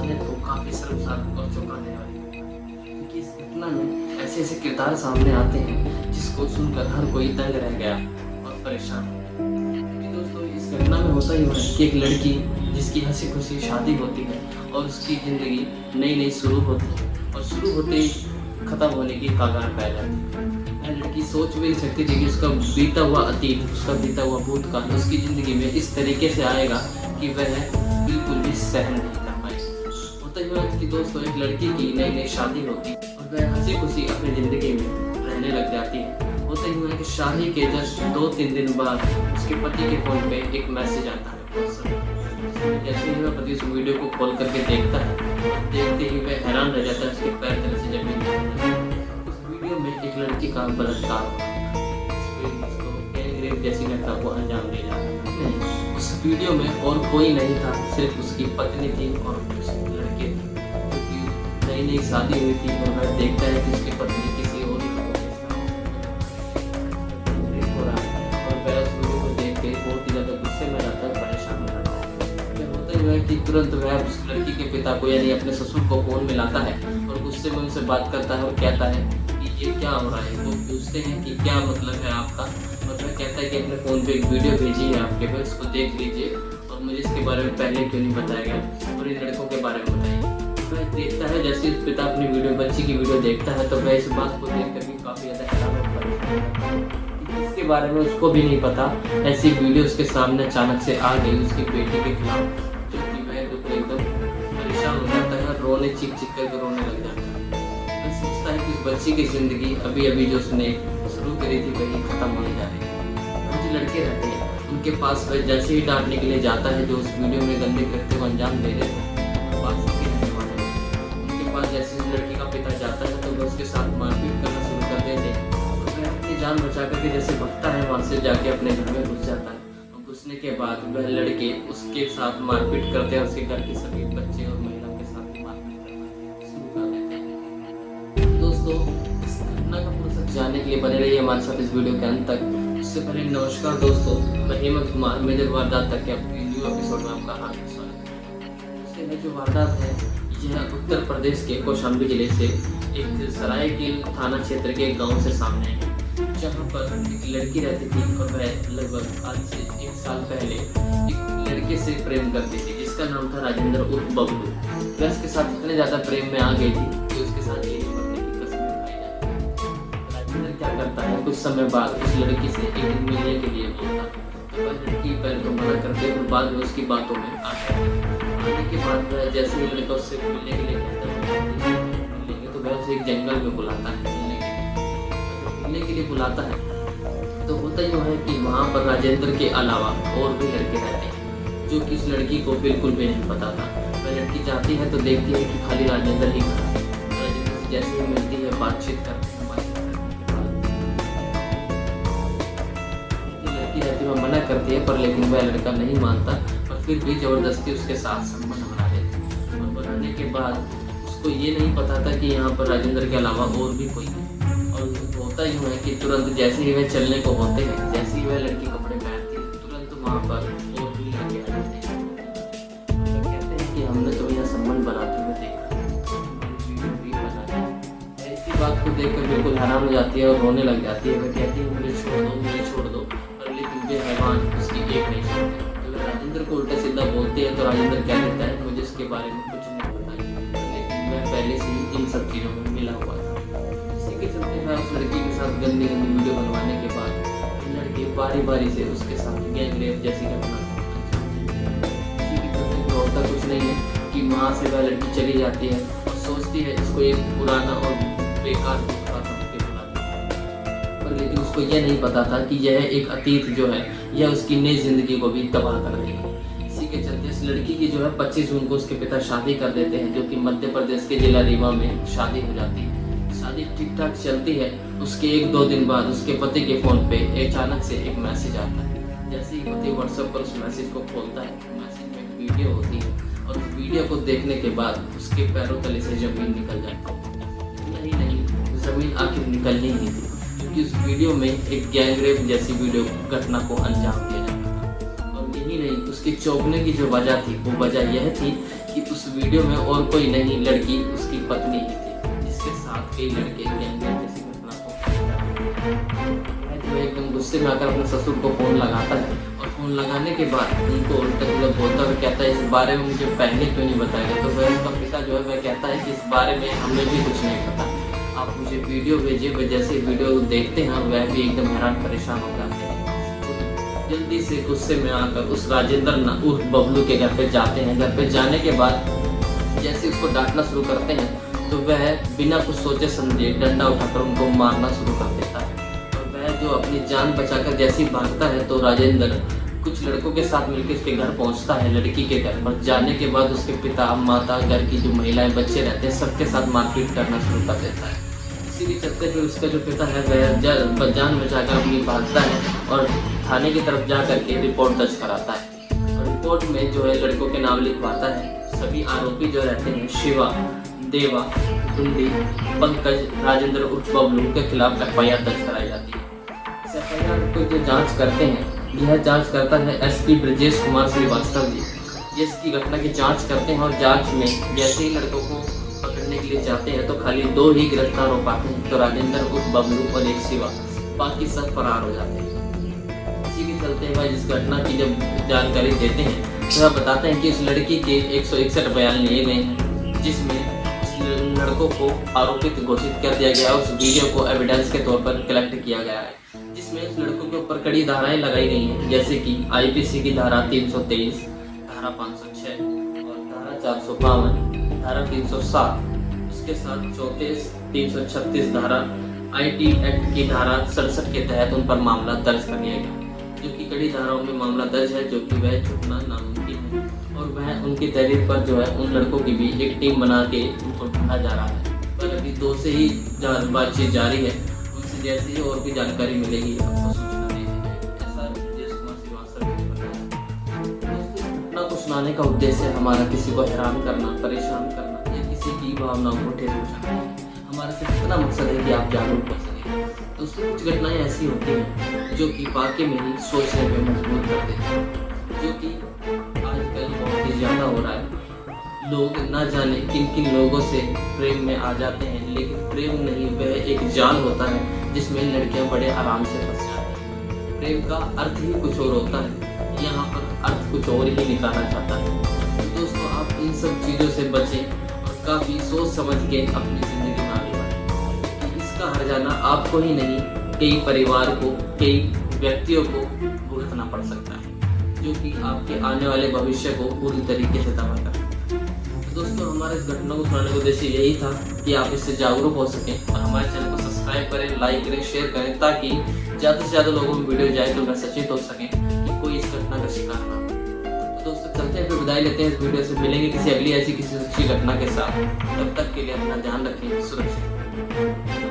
है तो काफ़ी शर्मसार और चौंकाने वाली है, क्योंकि इस घटना में ऐसे ऐसे किरदार सामने आते हैं जिसको सुनकर हर कोई दंग रह गया और परेशान हो गया। क्योंकि दोस्तों इस घटना में होता ही है कि एक लड़की जिसकी हंसी खुशी शादी होती है और उसकी ज़िंदगी नई नई शुरू होती है और शुरू होते ही ख़त्म होने की कगार पै जाती है। वह लड़की सोच भी नहीं सकती थी कि उसका बीता हुआ अतीत, उसका बीता हुआ भूतकाल उसकी ज़िंदगी में इस तरीके से आएगा कि वह बिल्कुल भी सहन नहीं कर पाएगी। होता ही है कि दोस्तों एक लड़की की नई नई शादी होती है और वह हंसी खुशी अपनी ज़िंदगी में रहने लग जाती है। होता ही है कि शादी के जस्ट 2-3 दिन बाद उसके पति के फ़ोन पे एक मैसेज आता है। जैसे ही वह पति उस वीडियो को खोल करके देखता है, देखते ही वह हैरान रह जाता है, उसके पैर तले से जमीन गिरती है। उस वीडियो में एक लड़की का बलात्कार होता है, उसको गैंग रेप जैसी घटना को अंजाम दिया जाता है। नहीं, उस वीडियो में और कोई नहीं था, सिर्फ उसकी पत्नी थी और कुछ लड़के थे, क्योंकि नई नई शादी हुई थी और वह देखता है कि उसकी पत्नी किसी और रेप हो रहा है और वह उस वीडियो को देख के बहुत ही ज़्यादा गुस्से में रहता है, परेशान में रहता है। होता ही है कि तुरंत वह उस लड़की के पिता को यानी अपने ससुर को फोन मिलाता है और गुस्से में उनसे बात करता है और कहता है कि ये क्या हो रहा है। वो पूछते हैं कि क्या मतलब है आपका, और वह कहता है कि अपने फ़ोन पे एक वीडियो भेजी है आपके पास, उसको देख लीजिए और मुझे इसके बारे में पहले क्यों नहीं बताया गया और इन लड़कों के बारे में बताइए। वह देखता है जैसे ही पिता अपनी वीडियो, बच्ची की वीडियो देखता है तो वह इस बात को देख कर भी काफ़ी ज़्यादा हैरान और परेशान होता है। इसके बारे में उसको भी नहीं पता, ऐसी वीडियो उसके सामने अचानक से आ गई उसकी बेटी के खिलाफ, जो कि वह एकदम परेशान हो जाता है, रोने चीख चीख कर रोने लग जाता है। वह सोचता है कि उस बच्ची की ज़िंदगी अभी अभी जो उसने शुरू करी थी वही ख़त्म होने जा रही है। जो लड़के रहते हैं उनके पास वह जैसे ही डांटने के लिए जाता है, जो उस वीडियो में गंदे कृत्य को अंजाम दे रहे थे, पास के रहने वाले उनके पास जैसे उस लड़की का पिता जाता है तो वह उसके साथ मारपीट करना शुरू कर देते हैं और वह अपनी जान बचा करके जैसे भगता है वहाँ से जाके अपने घर में घुस जाता है। घुसने के बाद वह लड़के उसके साथ मारपीट करते हैं, उसके घर के सभी बच्चे और महिलाओं के साथ मारपीट करना शुरू कर देते हैं। दोस्तों इस घटना का पूरा सच जानने के लिए बने रहिए हमारे साथ इस वीडियो के अंत तक। उससे पहले नमस्कार दोस्तों, मैं हेमंत कुमार, मेजर वारदात तक के अपने न्यू एपिसोड में आपका हार्दिक स्वागत है। उससे जो वारदात है यह उत्तर प्रदेश के कौशाम्बी जिले से एक सरायकेला थाना क्षेत्र के गाँव से सामने है, जहाँ पर एक लड़की रहती थी और वह लगभग आज से 1 साल पहले एक लड़के से प्रेम करती थी जिसका नाम था राजेंद्र उर्फ बबलू। वह उसके साथ इतने ज़्यादा प्रेम में आ गई थी कि उसके साथ ये मरने की कसम खाई जाती। राजेंद्र क्या करता है, कुछ समय बाद उस लड़की से एक दिन मिलने के लिए बोलता है, तो वह लड़की पहले तो मना करते और बाद में उसकी बातों में आने के बाद वह जैसे ही लड़का उससे मिलने के लिए कहता है मिलेंगे, तो वह उसे एक जंगल में बुलाता है मिलने के लिए बुलाता है। तो होता ही है कि वहाँ पर राजेंद्र के अलावा और भी लड़के रहते हैं, जो कि उस लड़की को बिल्कुल भी नहीं पता था। वह लड़की जाती है तो देखती है कि खाली राजेंद्र ही खड़ा है। राजेंद्र से जैसे ही मिलती है, बातचीत करते हैं, लड़की रहती है मना करती है, पर लेकिन वह लड़का नहीं मानता और फिर भी जबरदस्ती उसके साथ संबंध बना देते हैं। और बनाने के बाद उसको ये नहीं पता था कि यहाँ पर राजेंद्र के अलावा और भी कोई है। और होता ही है कि तुरंत जैसे ही वह चलने को होते हैं, जैसे ही वह लड़की कपड़े पहनती है, तुरंत वहाँ पर और भी लड़के आ जाते हैं। तो कहते हैं कि हमने तो यहाँ संबंध बनाते हुए देखा। ऐसी बात को देखकर बिल्कुल हैरान हो जाती है और रोने लग जाती है। वह कहती है मुझे छोड़ दो, पर लेकिन वे हैवान उसकी एक नहीं छोड़ते। तो राजेंद्र को उल्टा सीधा बोलते हैं तो राजेंद्र कह देता है मुझे इसके बारे में कुछ नहीं पता, लेकिन मैं पहले से ही इन सब चीज़ों में मिला हुआ था। के चलते मैं उस लड़की के साथ गंदी वीडियो बनवाने के बाद लड़के बारी बारी से उसके साथ गैंग रेप जैसी घटना इसी के चलते होता कुछ नहीं है कि वहाँ से वह लड़की चली जाती है और सोचती है इसको एक पुराना और बेकार धोखा समझ के बुलाती है, पर लेकिन उसको यह नहीं पता था कि यह एक अतीत जो है यह उसकी नई जिंदगी को भी तबाह कर देगा। इसी के चलते इस लड़की की जो है 25 जून को उसके पिता शादी कर देते हैं, जो कि मध्य प्रदेश के जिला रीवा में शादी हो जाती है। शादी ठीक ठाक चलती है। उसके 1-2 दिन बाद उसके पति के फ़ोन पे अचानक से एक मैसेज आता है। जैसे ही पति व्हाट्सएप पर उस मैसेज को खोलता है, मैसेज में एक वीडियो होती है और उस वीडियो को देखने के बाद उसके पैरों तले से ज़मीन निकल जाती है। नहीं, ज़मीन आखिर निकलनी ही थी, क्योंकि उस वीडियो में एक गैंग रेप जैसी वीडियो घटना को अंजाम दिया जाता था। और यही नहीं, उसकी चौंकने की जो वजह थी वो वजह यह थी कि उस वीडियो में और कोई नहीं लड़की उसकी पत्नी ही थी, जिसके साथ कई लड़के गैंगरेप जैसी घटना को जो एकदम गुस्से में आकर अपने ससुर को फ़ोन लगाता है, और फ़ोन लगाने के बाद उनको उल्टा सीधा बोलता है, कहता है इस बारे में मुझे पहले क्यों नहीं बताया। तो वह उसका पिता जो है वह कहता है कि इस बारे में हमें भी कुछ नहीं पता, आप मुझे वीडियो भेजिए। वह जैसे वीडियो देखते हैं वह भी एकदम हैरान परेशान हो जाते हैं। तो जल्दी से गुस्से में आकर उस राजेंद्र उर्फ बबलू के घर पे जाते हैं। घर पे जाने के बाद जैसे उसको डांटना शुरू करते हैं तो वह बिना कुछ सोचे समझे डंडा उठाकर उनको मारना शुरू कर देता है। और वह जो अपनी जान बचाकर जैसे ही भागता है तो राजेंद्र कुछ लड़कों के साथ मिलकर उसके घर पहुंचता है। लड़की के घर पर जाने के बाद उसके पिता, माता, घर की जो महिलाएं, बच्चे रहते हैं सबके साथ मारपीट करना शुरू कर देता है। इसी के चलते फिर उसका जो पिता है वह जान बचाकर अपनी भागता है और थाने की तरफ जा करके रिपोर्ट दर्ज कराता है। और रिपोर्ट में जो है लड़कों के नाम लिखवाता है। सभी आरोपी जो रहते हैं शिवा, देवा, टुंडी, पंकज, राजेंद्र उर्फ बबलू के खिलाफ FIR दर्ज कराई जाती है। इस FIR को जो जांच करते हैं, यह जांच करता है SP ब्रजेश कुमार श्रीवास्तव जी। ये इसकी घटना की जांच करते हैं और जांच में जैसे ही लड़कों को पकड़ने के लिए जाते हैं तो खाली 2 ही गिरफ्तार हो पाते हैं, तो राजेंद्र उर्फ बबलू और एक शिवा, बाकी सब फरार हो जाते हैं। इसी के चलते वह इस घटना की जब जानकारी देते हैं तो वह बताते हैं कि उस लड़की के 161 बयान लिए गए हैं, जिसमें उस लड़कों को आरोपित घोषित कर दिया गया। उस वीडियो को एविडेंस के तौर पर कलेक्ट किया गया है, जिसमें उस लड़कों के ऊपर कड़ी धाराएं लगाई गई हैं, जैसे कि IPC की धारा 323, धारा 506 और धारा 452, धारा 307, उसके साथ 34, 336 धारा IT एक्ट की धारा 67 के तहत उन पर मामला दर्ज कर लिया गया, जो कि कड़ी धाराओं में मामला दर्ज है, जो कि वह छुपना नामुमकिन है। और वह उनकी तहरीर पर जो है उन लड़कों की भी एक टीम बना के उनको ढूंढा जा रहा है। पर अभी 2 से ही बातचीत जारी है, उनसे जैसे ही और भी जानकारी मिलेगी आपको सूचना दे देंगे। ऐसा ब्रजेश कुमार श्रीवास्तव ने बताया। दोस्तों, इस घटना को सुनाने का उद्देश्य हमारा किसी को हैरान करना, परेशान करना या किसी की भावनाओं को ठेस पहुंचाना है। हमारा सिर्फ इतना मकसद है कि आप जागरूक हो सकें। दोस्तों, कुछ घटनाएं ऐसी होती हैं जो कि वाकई में ही सोचने में मजबूर कर देती हैं, जो कि आजकल बहुत ही ज़्यादा हो रहा है। लोग ना जाने किन किन लोगों से प्रेम में आ जाते हैं, लेकिन प्रेम नहीं, वह एक जाल होता है जिसमें लड़कियां बड़े आराम से फंस जाती हैं। प्रेम का अर्थ ही कुछ और होता है, यहाँ पर अर्थ कुछ और ही निकाला जाता है। तो दोस्तों, आप इन सब चीज़ों से बचें और काफ़ी सोच समझ के अपनी ज़िंदगी में आगे बढ़ें। इसका हर्जाना आपको ही नहीं, कई परिवार को, कई व्यक्तियों को भुगतना पड़ सकता है, जो कि आपके आने वाले भविष्य को पूरी तरीके से तबाह कर सकता है। तो दोस्तों, हमारे इस घटना को सुनाने का उद्देश्य यही था कि आप इससे जागरूक हो सकें और हमारे चैनल को सब्सक्राइब करें, लाइक करें, शेयर करें, ताकि ज़्यादा से ज़्यादा लोगों में वीडियो जाए तो वह सचेत हो सकें कि कोई इस घटना का शिकार ना हो। तो दोस्तों, चलते हैं, फिर विदाई लेते हैं इस वीडियो से। मिलेंगे किसी अगली ऐसी किसी अच्छी घटना के साथ। तब तक के लिए अपना ध्यान रखें, सुरक्षित।